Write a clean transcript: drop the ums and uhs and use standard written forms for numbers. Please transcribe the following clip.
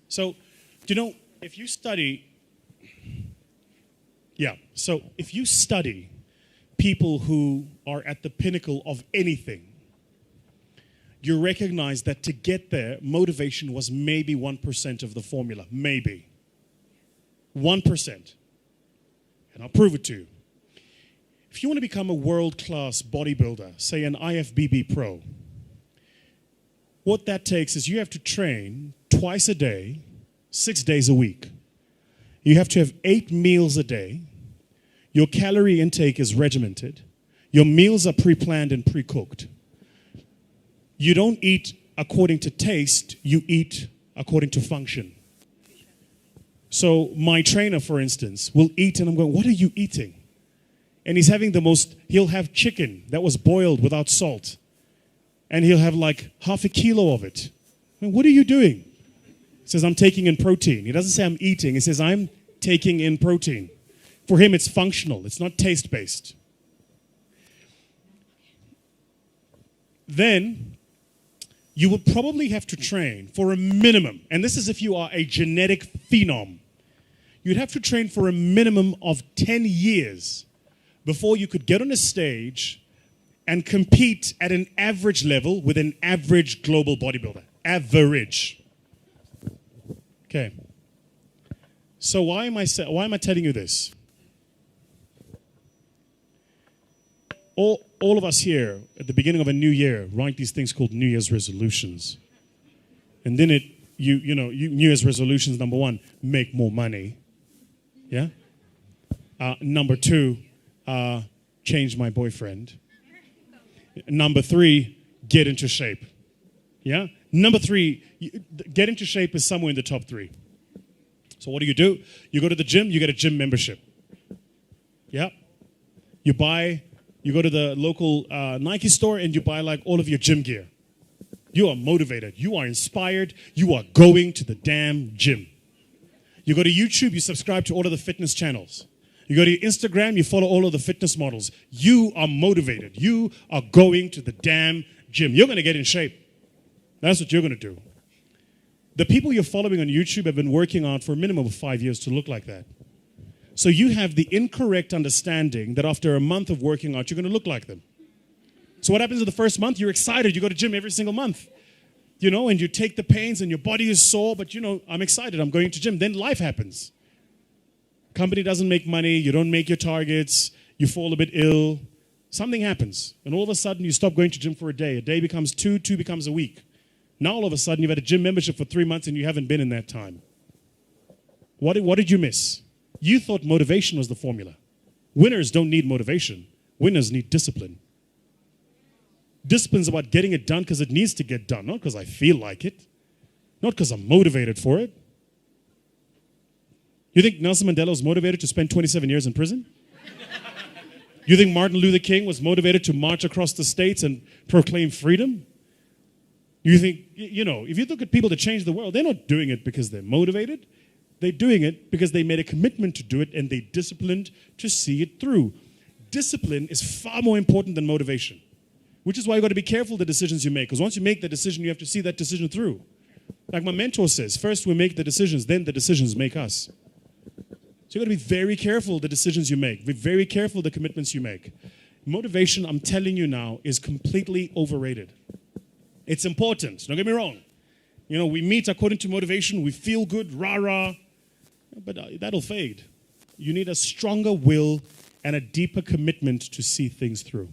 So, if you study, if you study people who are at the pinnacle of anything, you recognize that to get there, motivation was maybe 1% of the formula. Maybe. 1%. And I'll prove it to you. If you want to become a world-class bodybuilder, say an IFBB pro, what that takes is you have to train twice a day, 6 days a week. You have to have 8 meals a day. Your calorie intake is regimented. Your meals are pre-planned and pre-cooked. You don't eat according to taste, you eat according to function. So my trainer, for instance, will eat and I'm going, what are you eating? And he'll have chicken that was boiled without salt. And he'll have like half a kilo of it. What are you doing? He says, I'm taking in protein. He doesn't say I'm eating. He says, I'm taking in protein. For him, it's functional. It's not taste-based. Then, you will probably have to train for a minimum, and this is if you are a genetic phenom, you'd have to train for a minimum of 10 years before you could get on a stage and compete at an average level with an average global bodybuilder. Average. Okay. So why am I telling you this? All of us here at the beginning of a new year write these things called New Year's resolutions. And then New Year's resolutions, number 1, make more money. Yeah? Number 2, change my boyfriend. Number 3, get into shape. Yeah? Number 3, get into shape is somewhere in the top 3. So what do? You go to the gym, you get a gym membership. Yeah? You go to the local Nike store and you buy like all of your gym gear. You are motivated. You are inspired. You are going to the damn gym. You go to YouTube, you subscribe to all of the fitness channels. You go to Instagram, you follow all of the fitness models. You are motivated. You are going to the damn gym. You're going to get in shape. That's what you're going to do. The people you're following on YouTube have been working on for a minimum of 5 years to look like that. So you have the incorrect understanding that after a month of working out, you're going to look like them. So what happens in the first month? You're excited. You go to gym every single month. And you take the pains and your body is sore, but I'm excited. I'm going to gym. Then life happens. Company doesn't make money. You don't make your targets. You fall a bit ill. Something happens. And all of a sudden, you stop going to gym for a day. A day becomes 2, 2 becomes a week. Now all of a sudden, you've had a gym membership for 3 months and you haven't been in that time. What did you miss? You thought motivation was the formula. Winners don't need motivation. Winners need discipline. Discipline's about getting it done because it needs to get done, not because I feel like it, not because I'm motivated for it. You think Nelson Mandela was motivated to spend 27 years in prison? You think Martin Luther King was motivated to march across the states and proclaim freedom? You think, if you look at people that change the world, they're not doing it because they're motivated. They're doing it because they made a commitment to do it and they disciplined to see it through. Discipline is far more important than motivation, which is why you've got to be careful the decisions you make. Because once you make the decision, you have to see that decision through. Like my mentor says, first we make the decisions, then the decisions make us. So you've got to be very careful the decisions you make. Be very careful the commitments you make. Motivation, I'm telling you now, is completely overrated. It's important, don't get me wrong. We meet according to motivation, we feel good, rah-rah, but that'll fade. You need a stronger will and a deeper commitment to see things through.